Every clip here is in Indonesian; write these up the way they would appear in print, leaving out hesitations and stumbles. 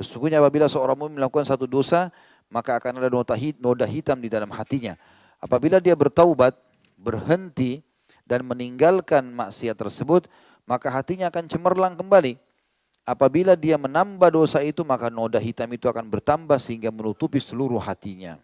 Sesungguhnya apabila seorang mukmin melakukan satu dosa, maka akan ada noda hitam di dalam hatinya. Apabila dia bertaubat, berhenti, dan meninggalkan maksiat tersebut, maka hatinya akan cemerlang kembali. Apabila dia menambah dosa itu, maka noda hitam itu akan bertambah sehingga menutupi seluruh hatinya.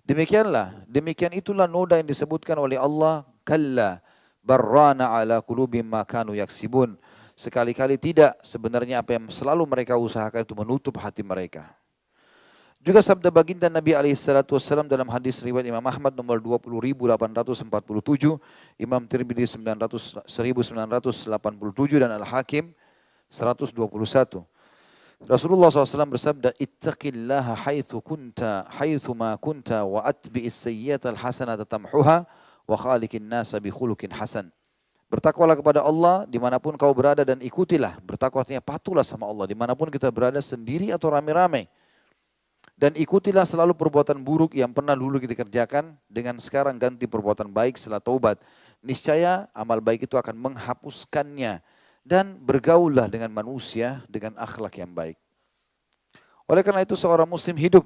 Demikian itulah noda yang disebutkan oleh Allah, kalla barrana ala qulubihim ma kanu yaksibun. Sekali-kali tidak, sebenarnya apa yang selalu mereka usahakan itu menutup hati mereka. Juga sabda baginda Nabi SAW dalam hadis riwayat Imam Ahmad nomor 20.847, Imam Tirmidzi 1987 dan Al-Hakim 121. Rasulullah SAW bersabda, ittaqillaha haitsu ma kunta wa atbi'is sayyi'ata al-hasanata tamhuha wa khaliqin nasa bi khuluqin hasan. Bertakwalah kepada Allah dimanapun kau berada dan ikutilah. Bertakwa artinya patuhlah sama Allah dimanapun kita berada, sendiri atau rame-rame. Dan ikutilah selalu perbuatan buruk yang pernah dulu kita kerjakan, dengan sekarang ganti perbuatan baik setelah taubat. Niscaya amal baik itu akan menghapuskannya. Dan bergaullah dengan manusia dengan akhlak yang baik. Oleh karena itu seorang muslim hidup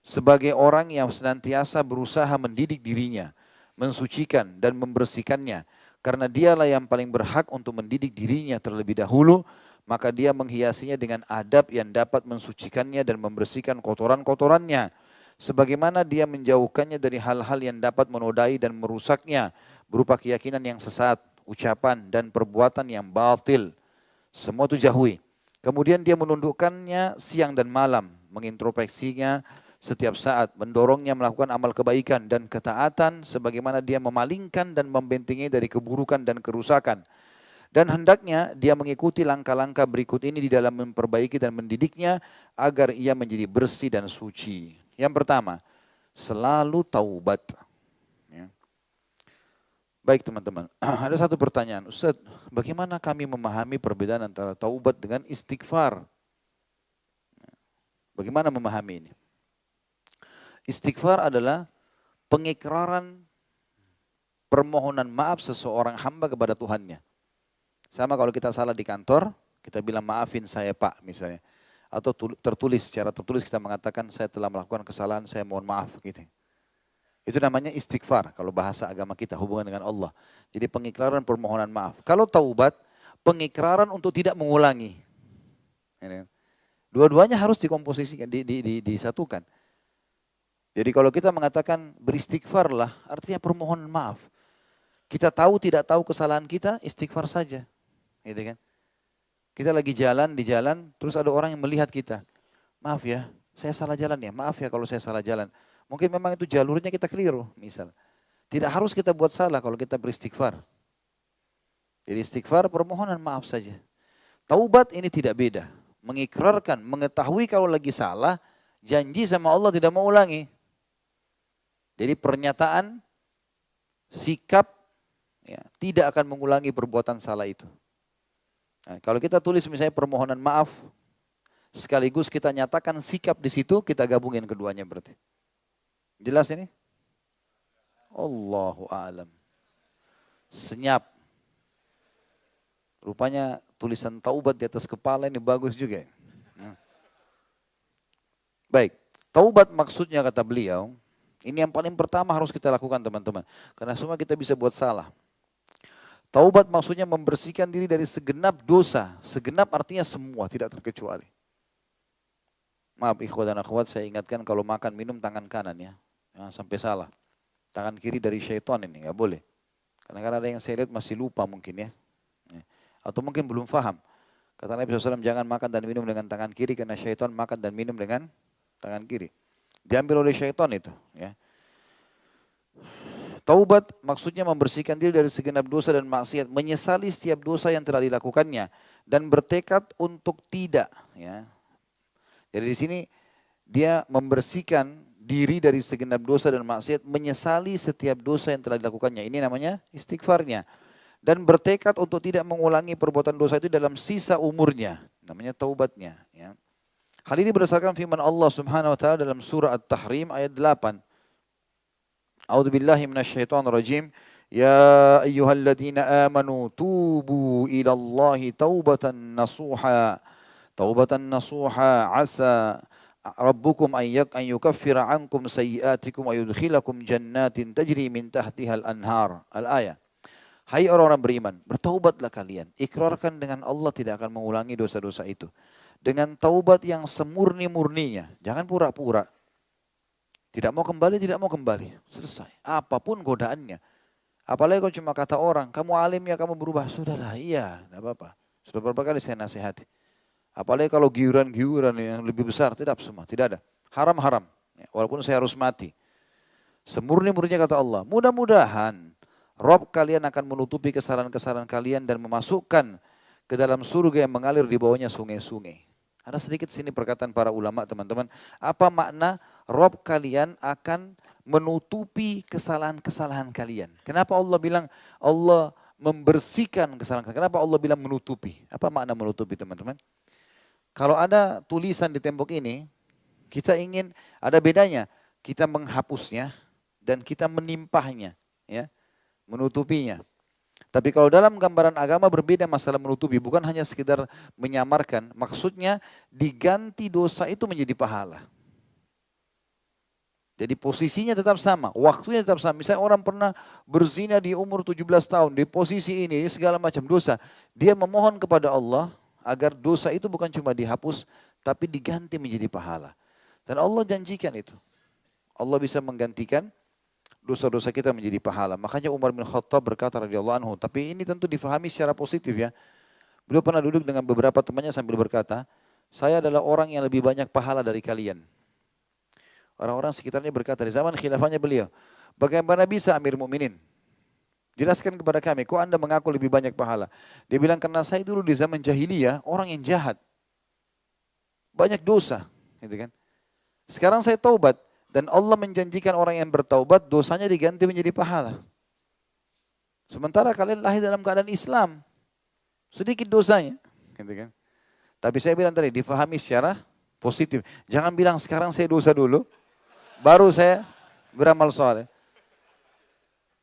sebagai orang yang senantiasa berusaha mendidik dirinya, mensucikan dan membersihkannya. Karena dialah yang paling berhak untuk mendidik dirinya terlebih dahulu, maka dia menghiasinya dengan adab yang dapat mensucikannya dan membersihkan kotoran-kotorannya. Sebagaimana dia menjauhkannya dari hal-hal yang dapat menodai dan merusaknya, berupa keyakinan yang sesat, ucapan dan perbuatan yang batil. Semua itu jauhi. Kemudian dia menundukkannya siang dan malam, mengintrospeksinya setiap saat, mendorongnya melakukan amal kebaikan dan ketaatan sebagaimana dia memalingkan dan membentengi dari keburukan dan kerusakan. Dan hendaknya dia mengikuti langkah-langkah berikut ini di dalam memperbaiki dan mendidiknya agar ia menjadi bersih dan suci. Yang pertama, selalu taubat. Ya. Baik teman-teman, ada satu pertanyaan. Ustaz, bagaimana kami memahami perbedaan antara taubat dengan istighfar? Bagaimana memahami ini? Istighfar adalah pengikraran permohonan maaf seseorang hamba kepada Tuhannya. Sama kalau kita salah di kantor, kita bilang maafin saya Pak misalnya. Atau secara tertulis kita mengatakan saya telah melakukan kesalahan, saya mohon maaf gitu. Itu namanya istighfar kalau bahasa agama kita, hubungan dengan Allah. Jadi pengikraran permohonan maaf. Kalau taubat, pengikraran untuk tidak mengulangi. Dua-duanya harus dikomposisikan, disatukan. Jadi kalau kita mengatakan beristighfarlah, artinya permohonan maaf. Kita tahu tidak tahu kesalahan kita, istighfar saja. Gitu kan? Kita lagi jalan di jalan, terus ada orang yang melihat kita. Maaf ya, saya salah jalan ya. Maaf ya kalau saya salah jalan. Mungkin memang itu jalurnya kita keliru, misal. Tidak harus kita buat salah kalau kita beristighfar. Jadi istighfar permohonan maaf saja. Taubat ini tidak beda. Mengikrarkan, mengetahui kalau lagi salah, janji sama Allah tidak mau ulangi. Jadi pernyataan, sikap, ya, tidak akan mengulangi perbuatan salah itu. Nah, kalau kita tulis misalnya permohonan maaf, sekaligus kita nyatakan sikap di situ, kita gabungin keduanya berarti. Jelas ini? Allahu a'lam. Senyap. Rupanya tulisan taubat di atas kepala ini bagus juga. Baik, taubat maksudnya kata beliau, ini yang paling pertama harus kita lakukan teman-teman. Karena semua kita bisa buat salah. Taubat maksudnya membersihkan diri dari segenap dosa. Segenap artinya semua, tidak terkecuali. Maaf ikhwat dan akhwat, saya ingatkan kalau makan minum tangan kanan ya. Jangan sampai salah. Tangan kiri dari syaitan ini, nggak boleh. Karena ada yang saya lihat masih lupa mungkin ya. Atau mungkin belum faham. Kata Nabi SAW, jangan makan dan minum dengan tangan kiri karena syaitan makan dan minum dengan tangan kiri. Diambil oleh syaitan itu. Ya. Taubat maksudnya membersihkan diri dari segenap dosa dan maksiat, menyesali setiap dosa yang telah dilakukannya dan bertekad untuk tidak. Ya. Jadi di sini dia membersihkan diri dari segenap dosa dan maksiat, menyesali setiap dosa yang telah dilakukannya. Ini namanya istighfarnya. Dan bertekad untuk tidak mengulangi perbuatan dosa itu dalam sisa umurnya. Namanya taubatnya. Ya. Hal ini berdasarkan firman Allah Subhanahu wa taala dalam surah At-Tahrim ayat 8. A'udzubillahi minasyaitonirrajim. Ya ayyuhalladzina amanu tubu ilallahi taubatan nasuha. Taubatan nasuha asa rabbukum an yukaffira ankum sayyiatikum wa yudkhilakum jannatin tajri min tahtihal anhar. Al-ayah. Hai orang-orang beriman, bertaubatlah kalian. Ikrarkan dengan Allah tidak akan mengulangi dosa-dosa itu. Dengan taubat yang semurni-murninya. Jangan pura-pura. Tidak mau kembali, tidak mau kembali. Selesai. Apapun godaannya. Apalagi kalau cuma kata orang, kamu alim ya, kamu berubah. Sudahlah, iya, tidak apa-apa. Sudah berapa kali saya nasihati. Apalagi kalau giuran-giuran yang lebih besar, tidak semua, tidak ada. Haram-haram. Walaupun saya harus mati. Semurni-murninya kata Allah. Mudah-mudahan Rob kalian akan menutupi kesalahan-kesalahan kalian dan memasukkan ke dalam surga yang mengalir di bawahnya sungai-sungai. Ada sedikit sini perkataan para ulama teman-teman. Apa makna Rob kalian akan menutupi kesalahan-kesalahan kalian? Kenapa Allah bilang Allah membersihkan kesalahan? Kenapa Allah bilang menutupi? Apa makna menutupi teman-teman? Kalau ada tulisan di tembok ini, kita ingin ada bedanya. Kita menghapusnya dan kita menimpahnya. Ya. Menutupinya. Tapi kalau dalam gambaran agama berbeda masalah menutupi. Bukan hanya sekedar menyamarkan. Maksudnya diganti dosa itu menjadi pahala. Jadi posisinya tetap sama. Waktunya tetap sama. Misalnya orang pernah berzina di umur 17 tahun. Di posisi ini segala macam dosa. Dia memohon kepada Allah agar dosa itu bukan cuma dihapus. Tapi diganti menjadi pahala. Dan Allah janjikan itu. Allah bisa menggantikan dosa-dosa kita menjadi pahala. Makanya Umar bin Khattab berkata radhiyallahu anhu, tapi ini tentu difahami secara positif ya. Beliau pernah duduk dengan beberapa temannya sambil berkata, saya adalah orang yang lebih banyak pahala dari kalian. Orang-orang sekitarnya berkata, di zaman khilafahnya beliau, bagaimana bisa Amir Mukminin? Jelaskan kepada kami, kok Anda mengaku lebih banyak pahala? Dia bilang, karena saya dulu di zaman jahiliyah, orang yang jahat. Banyak dosa. Gitu kan? Sekarang saya taubat. Dan Allah menjanjikan orang yang bertaubat, dosanya diganti menjadi pahala. Sementara kalian lahir dalam keadaan Islam. Sedikit dosanya. Gitu kan? Tapi saya bilang tadi, difahami secara positif. Jangan bilang sekarang saya dosa dulu, baru saya beramal soleh.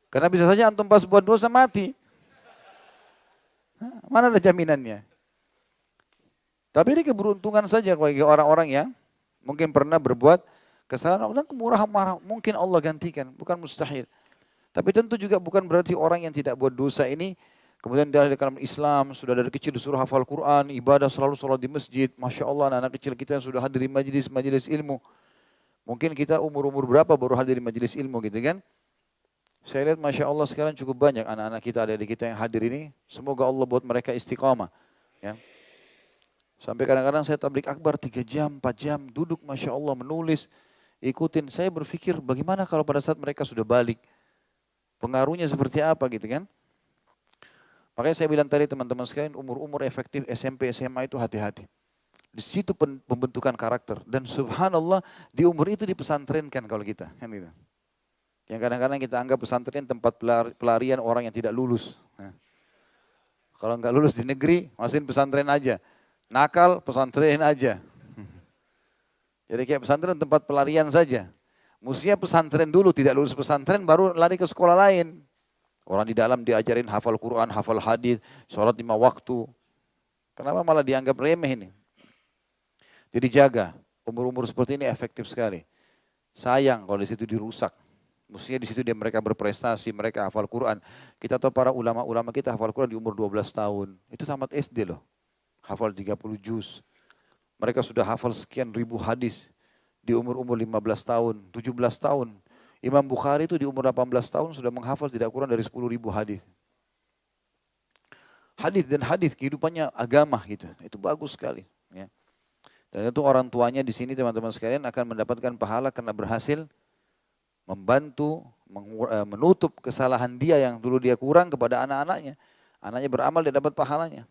Karena bisa saja antum pas buat dosa mati. Mana ada jaminannya? Tapi ini keberuntungan saja bagi orang-orang yang mungkin pernah berbuat kesalahan Allah kemurahan marah, mungkin Allah gantikan, bukan mustahil. Tapi tentu juga bukan berarti orang yang tidak buat dosa ini, kemudian dia di dalam Islam, sudah dari kecil disuruh hafal Quran, ibadah selalu sholat di masjid. Masya Allah anak-anak kecil kita yang sudah hadir di majelis ilmu. Mungkin kita umur-umur berapa baru hadir di majelis ilmu gitu kan. Saya lihat Masya Allah sekarang cukup banyak anak-anak kita, adik-adik kita yang hadir ini. Semoga Allah buat mereka istiqamah. Ya. Sampai kadang-kadang saya tablik akbar 3 jam, 4 jam, duduk Masya Allah menulis. Ikutin, saya berpikir bagaimana kalau pada saat mereka sudah balik, pengaruhnya seperti apa gitu kan. Makanya saya bilang tadi teman-teman sekalian, umur-umur efektif SMP, SMA itu hati-hati. Di situ pembentukan karakter. Dan subhanallah di umur itu dipesantrenkan kalau kita. Kan gitu. Yang kadang-kadang kita anggap pesantren tempat pelarian orang yang tidak lulus. Nah, kalau nggak lulus di negeri, masukin pesantren aja. Nakal, pesantren aja. Jadi kayak pesantren tempat pelarian saja. Mestinya pesantren dulu, tidak lulus pesantren baru lari ke sekolah lain. Orang di dalam diajarin hafal Quran, hafal hadis, sholat 5 waktu. Kenapa malah dianggap remeh ini? Jadi jaga, umur-umur seperti ini efektif sekali. Sayang kalau di situ dirusak. Mestinya di situ mereka berprestasi, mereka hafal Quran. Kita tahu para ulama-ulama kita hafal Quran di umur 12 tahun. Itu tamat SD loh. Hafal 30 juz. Mereka sudah hafal sekian ribu hadis di umur-umur 15 tahun, 17 tahun. Imam Bukhari itu di umur 18 tahun sudah menghafal tidak kurang dari 10.000 hadis. Hadis dan hadis kehidupannya agama gitu. Itu bagus sekali. Ya. Dan itu orang tuanya di sini teman-teman sekalian akan mendapatkan pahala karena berhasil membantu, menutup kesalahan dia yang dulu dia kurang kepada anak-anaknya. Anaknya beramal dia dapat pahalanya.